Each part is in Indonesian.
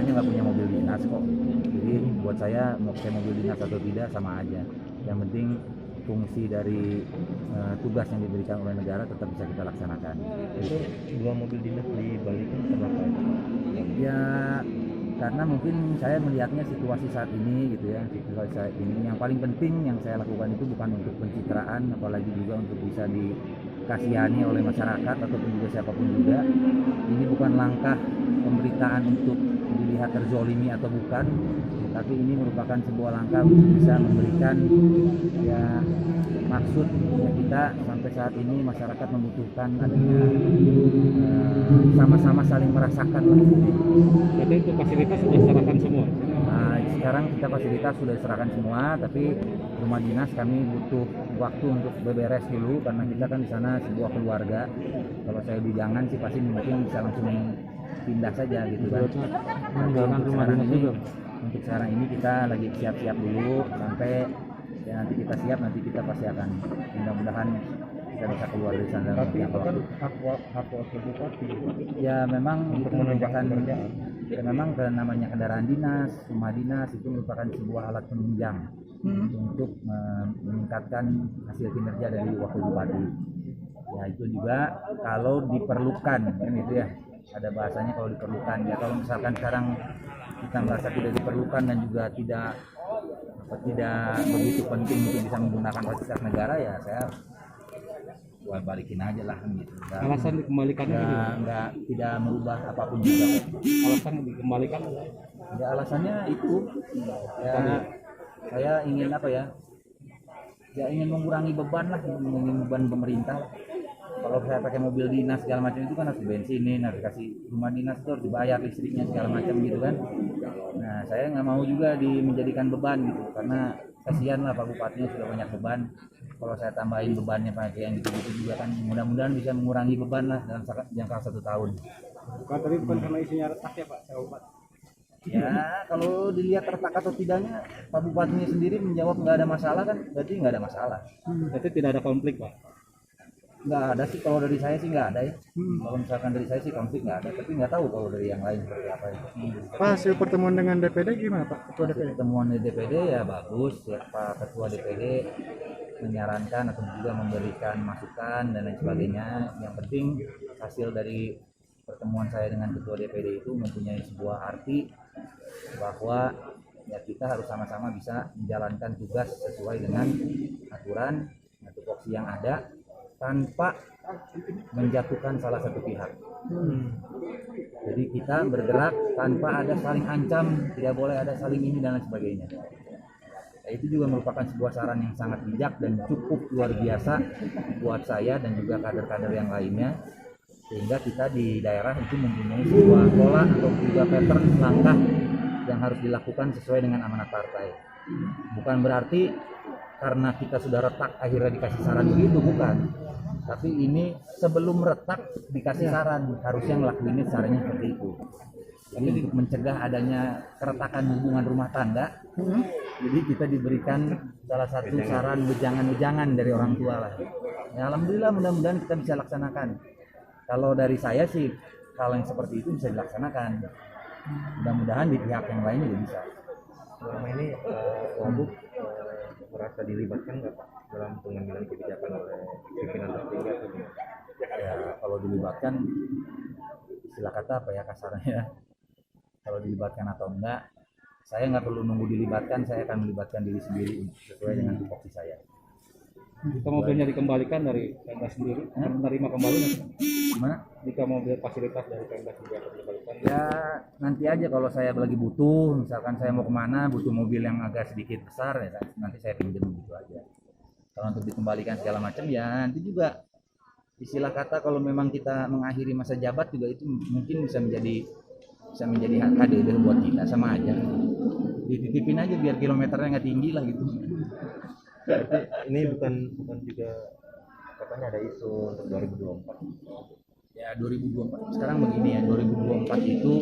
semuanya nggak punya mobil dinas kok. Jadi buat saya mau pakai mobil dinas atau tidak sama aja. Yang penting fungsi dari tugas yang diberikan oleh negara tetap bisa kita laksanakan. Itu dua mobil dinas dibalikin kenapa? Ya karena mungkin saya melihatnya situasi saat ini gitu ya, situasi saat ini yang paling penting yang saya lakukan itu bukan untuk pencitraan, apalagi juga untuk bisa dikasihani oleh masyarakat ataupun juga siapapun juga. Ini bukan langkah pemberitaan untuk dilihat terzolimi atau bukan, tapi ini merupakan sebuah langkah untuk bisa memberikan ya maksud ya kita sampai saat ini masyarakat membutuhkan adanya sama-sama saling merasakan lah. Jadi itu fasilitas sudah serahkan semua. Nah, sekarang kita fasilitas sudah diserahkan semua, tapi rumah dinas kami butuh waktu untuk beberes dulu karena kita kan di sana sebuah keluarga. Kalau saya bidangan sih pasti mungkin bisa langsung pindah saja gitu kan. Meninggalkan rumah dinas juga. Untuk sekarang ini kita lagi siap-siap dulu sampai ya nanti kita siap, nanti kita pasti akan mudah-mudahan kita bisa keluar dari sana. Tapi itu kan hak wakil bupati. Ya memang Untuk itu menunjang merupakan pekerjaan. ya memang namanya kendaraan dinas, rumah dinas itu merupakan sebuah alat penunjang untuk meningkatkan hasil kinerja dari wakil bupati. Ya itu juga kalau diperlukan kan itu ya. Ada bahasanya kalau diperlukan ya, kalau misalkan sekarang kita merasa tidak diperlukan dan juga tidak begitu penting untuk bisa menggunakan fasilitas negara ya saya buat balikin aja lah gitu. Alasan dikembalikannya Nggak tidak merubah apapun juga. alasan dikembalikan Ya alasannya itu ya saya ingin apa ya ingin mengurangi beban lah, mengurangi beban pemerintah. Kalau saya pakai mobil dinas segala macam itu kan harus bensinin, harus kasih rumah dinas itu harus dibayar listriknya segala macam gitu kan. Nah saya nggak mau juga menjadikan beban gitu, karena kasihan lah Pak Bupatinya sudah banyak beban. Kalau saya tambahin bebannya pakai yang gitu-gitu juga kan mudah-mudahan bisa mengurangi beban lah dalam jangka 1 tahun. bukan tadi bukan karena isinya retak ya Pak Bupati. Ya kalau dilihat retak atau tidaknya Pak Bupatinya sendiri menjawab nggak ada masalah kan, berarti nggak ada masalah. Berarti tidak ada konflik Pak. Nggak ada sih, kalau dari saya sih nggak ada ya. Kalau misalkan dari saya sih konflik nggak ada, tapi nggak tahu kalau dari yang lain seperti apa itu. Pak, hasil pertemuan dengan DPD gimana Pak? Ketua DPD? Pertemuan di DPD ya bagus ya, Pak Ketua DPD menyarankan atau juga memberikan masukan dan lain sebagainya. Yang penting hasil dari pertemuan saya dengan Ketua DPD itu mempunyai sebuah arti bahwa ya kita harus sama-sama bisa menjalankan tugas sesuai dengan aturan atau tupoksi yang ada tanpa menjatuhkan salah satu pihak. Jadi kita bergerak tanpa ada saling ancam, tidak boleh ada saling ini dan lain sebagainya. Nah, itu juga merupakan sebuah saran yang sangat bijak dan cukup luar biasa buat saya dan juga kader-kader yang lainnya, sehingga kita di daerah itu mempunyai sebuah pola atau juga pattern langkah yang harus dilakukan sesuai dengan amanat partai. Bukan berarti karena kita sudah retak akhirnya dikasih saran begitu, bukan. Tapi ini sebelum retak dikasih saran, harusnya ngelakuinnya caranya seperti itu. Jadi untuk mencegah adanya keretakan hubungan rumah tangga, jadi kita diberikan salah satu saran wejangan-wejangan dari orang tua lah. Ya, alhamdulillah mudah-mudahan kita bisa laksanakan. Kalau dari saya sih hal yang seperti itu bisa dilaksanakan. Mudah-mudahan di pihak yang lain juga bisa. Selama ini Wabub merasa dilibatkan nggak Pak dalam pengambilan kebijakan oleh pimpinan tertinggi atau gimana? Ya kalau dilibatkan istilah kata apa ya kasarnya, kalau dilibatkan atau enggak saya nggak perlu nunggu dilibatkan, saya akan melibatkan diri sendiri sesuai dengan tupoksi saya. Jika mobilnya dikembalikan dari Pemda sendiri, menerima kembali Gimana? jika mobil fasilitas dari Pemda sendiri akan dikembalikan. Ya nanti aja kalau saya lagi butuh, misalkan saya mau kemana butuh mobil yang agak sedikit besar ya nanti saya pinjam gitu aja. Kalau untuk dikembalikan segala macam ya nanti juga istilah kata kalau memang kita mengakhiri masa jabat juga itu mungkin bisa menjadi hak KDD buat kita, sama aja dititipin aja biar kilometernya nggak tinggi lah gitu. Ini bukan juga katanya ada isu untuk 2024. Ya 2024 sekarang begini ya, 2024 itu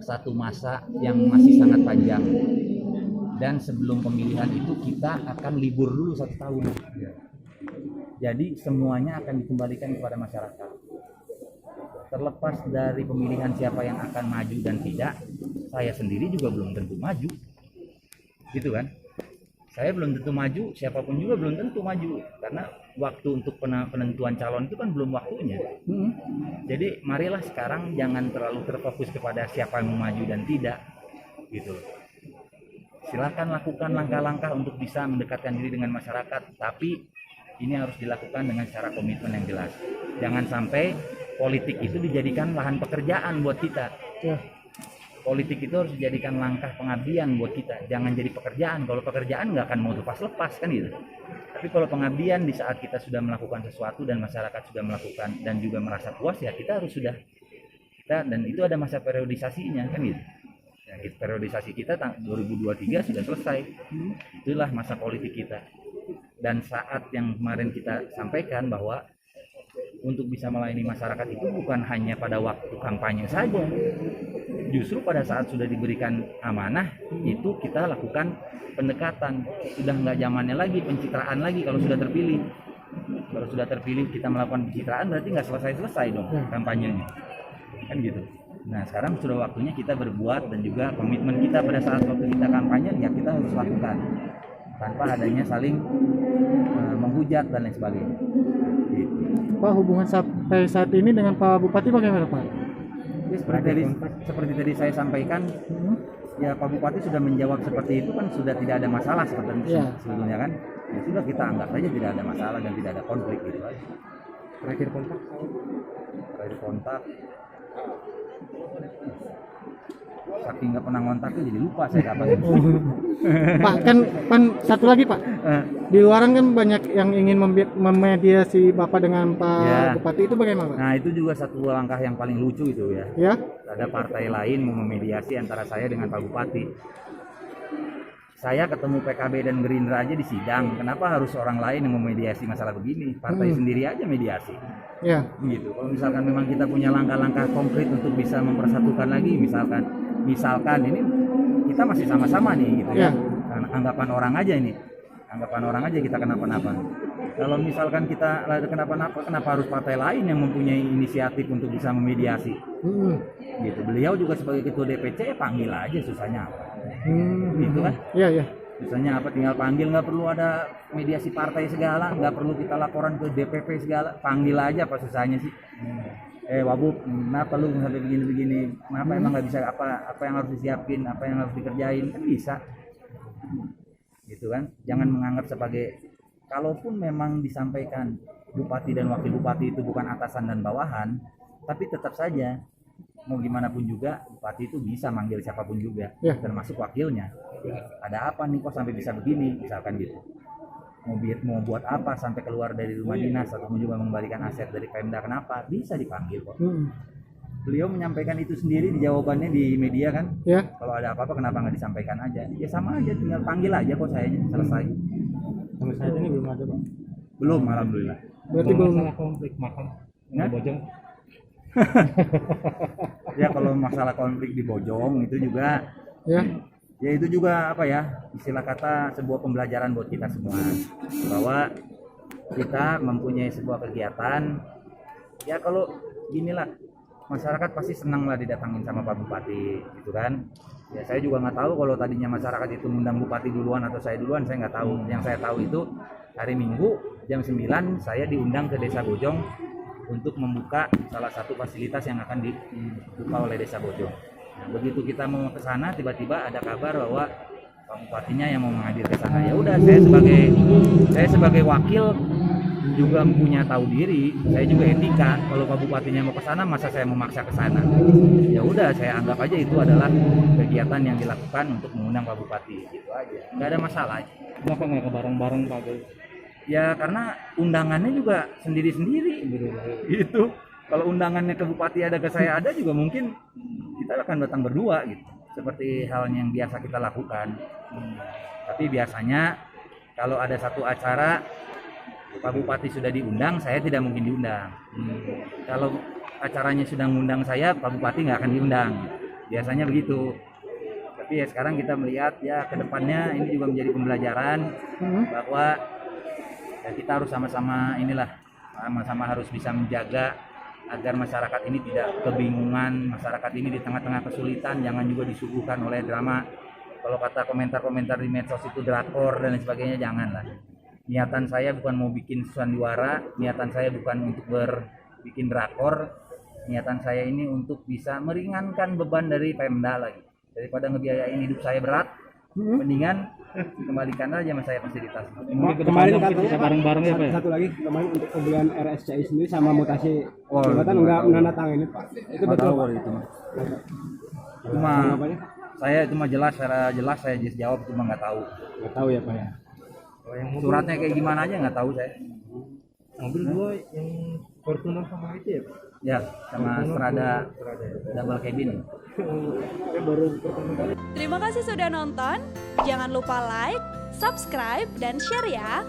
satu masa yang masih sangat panjang, dan sebelum pemilihan itu kita akan libur dulu 1 tahun. Jadi semuanya akan dikembalikan kepada masyarakat. terlepas dari pemilihan siapa yang akan maju dan tidak, saya sendiri juga belum tentu maju, gitu kan? Saya belum tentu maju, siapapun juga belum tentu maju, karena waktu untuk penentuan calon itu kan belum waktunya. Jadi marilah sekarang jangan terlalu terfokus kepada siapa yang mau maju dan tidak, gitu. Silakan lakukan langkah-langkah untuk bisa mendekatkan diri dengan masyarakat, tapi ini harus dilakukan dengan cara komitmen yang jelas. Jangan sampai politik itu dijadikan lahan pekerjaan buat kita. Ya. Politik itu harus dijadikan langkah pengabdian buat kita. Jangan jadi pekerjaan. Kalau pekerjaan nggak akan mau lepas-lepas kan gitu. Tapi kalau pengabdian di saat kita sudah melakukan sesuatu dan masyarakat sudah melakukan dan juga merasa puas, ya kita harus sudah dan itu ada masa periodisasinya kan gitu. Ya, periodisasi kita 2023 sudah selesai. Itulah masa politik kita. Dan saat yang kemarin kita sampaikan bahwa untuk bisa melayani masyarakat itu bukan hanya pada waktu kampanye saja. Justru pada saat sudah diberikan amanah, itu kita lakukan pendekatan. Sudah nggak zamannya lagi pencitraan lagi kalau sudah terpilih. Kalau sudah terpilih kita melakukan pencitraan berarti nggak selesai-selesai dong kampanyenya. Kan gitu. Nah sekarang sudah waktunya kita berbuat dan juga komitmen kita pada saat waktu kita kampanye ya kita harus lakukan. Tanpa adanya saling menghujat dan lain sebagainya. Gitu. Pak, hubungan sampai saat ini dengan Pak Bupati bagaimana Pak? Ya, seperti tadi saya sampaikan, ya Pak Bupati sudah menjawab seperti itu kan sudah tidak ada masalah sebetulnya kan. Ya sudah kita anggap saja tidak ada masalah dan tidak ada konflik gitu aja. Terakhir kontak saking nggak pernah ngontak tuh jadi lupa saya kapan. Pak, kan satu lagi Pak, di luaran kan banyak yang ingin memediasi Bapak dengan Pak Bupati, itu bagaimana Pak? Nah itu juga satu langkah yang paling lucu itu ya. Ya. Ada partai lain mau memediasi antara saya dengan Pak Bupati. Saya ketemu PKB dan Gerindra aja di sidang. Kenapa harus orang lain yang memediasi masalah begini? Partai sendiri aja mediasi. Ya. Gitu. Kalau misalkan memang kita punya langkah-langkah konkret untuk bisa mempersatukan lagi, misalkan ini kita masih sama-sama nih gitu ya. Anggapan orang aja ini. Anggapan orang aja kita kenapa-napa. Kalau misalkan kita kenapa-napa, kenapa harus partai lain yang mempunyai inisiatif untuk bisa memediasi? Gitu. Beliau juga sebagai ketua DPC panggil aja, susahnya apa? Gitu kan? Iya. Susahnya apa? Tinggal panggil, nggak perlu ada mediasi partai segala, nggak perlu kita laporan ke DPP segala, panggil aja, apa susahnya sih? Wabub, kenapa lu sampai begini-begini? Kenapa emang nggak bisa apa yang harus disiapin, apa yang harus dikerjain? Kan bisa. Gitu kan? Jangan menganggap sebagai, kalaupun memang disampaikan bupati dan wakil bupati itu bukan atasan dan bawahan, tapi tetap saja mau gimana pun juga bupati itu bisa manggil siapapun juga, termasuk wakilnya. Ada apa nih kok sampai bisa begini, misalkan gitu. Mau buat apa sampai keluar dari rumah dinas atau juga mengembalikan aset dari Pemda, kenapa? Bisa dipanggil kok. Beliau menyampaikan itu sendiri di jawabannya di media kan. Kalau ada apa-apa kenapa nggak disampaikan aja? Ya sama aja, tinggal panggil aja kok saya, selesai. Sampai saat ini belum ada Pak? Belum, alhamdulillah. Berarti belum. Masalah konflik makam Bojong. Ya kalau masalah konflik di Bojong itu juga ya itu juga apa ya, istilah kata sebuah pembelajaran buat kita semua, bahwa kita mempunyai sebuah kegiatan ya, kalau ginilah masyarakat pasti senang lah didatangin sama Pak Bupati gitu kan. Ya saya juga nggak tahu kalau tadinya masyarakat itu ngundang Bupati duluan atau saya duluan, saya nggak tahu. Yang saya tahu itu hari Minggu jam 9 saya diundang ke Desa Bojong untuk membuka salah satu fasilitas yang akan dibuka oleh Desa Bojong. Nah, begitu kita mau ke sana, tiba-tiba ada kabar bahwa Pak Bupatinya yang mau menghadir ke sana. Ya udah, saya sebagai wakil juga punya tahu diri, saya juga etika. Kalau Pak Bupatinya mau ke sana, masa saya memaksa ke sana? Ya udah, saya anggap aja itu adalah kegiatan yang dilakukan untuk mengundang Pak Bupati, gitu aja. Nggak ada masalah. Kenapa nggak ke bareng-bareng Pak? Ya karena undangannya juga sendiri-sendiri gitu. Kalau undangannya ke Bupati ada, ke saya ada, juga mungkin kita akan datang berdua gitu. Seperti halnya yang biasa kita lakukan. Tapi biasanya kalau ada satu acara Pak Bupati sudah diundang, saya tidak mungkin diundang. Kalau acaranya sudah mengundang saya, Pak Bupati nggak akan diundang. Biasanya begitu. Tapi ya sekarang kita melihat ya ke depannya ini juga menjadi pembelajaran bahwa ya kita harus sama-sama harus bisa menjaga agar masyarakat ini tidak kebingungan, masyarakat ini di tengah-tengah kesulitan jangan juga disuguhkan oleh drama. Kalau kata komentar-komentar di medsos itu drakor dan lain sebagainya, janganlah. Niatan saya bukan mau bikin sandiwara, niatan saya bukan untuk bikin drakor, niatan saya ini untuk bisa meringankan beban dari Pemda lagi. Daripada ngebiayain hidup saya berat, mendingan kembalikan aja sama saya fasilitas. Mungkin ke Kemarin depannya katanya bisa bareng-bareng ya Pak ya? satu lagi kemarin untuk pembelian RSCI sendiri sama mutasi Oh, jabatan itu enggak nggak tahu. menandatangani Pak. Itu betul Pak. Itu mah. Cuma saya itu mah jelas, secara jelas saya jawab, cuma nggak tahu. Enggak tahu ya Pak ya. Kalau yang mobil, Suratnya kayak gimana aja nggak tahu saya. mobil dua yang Fortuner sama itu ya Pak? Ya, sama Strada double cabin. Terima kasih sudah nonton. Jangan lupa like, subscribe, dan share ya.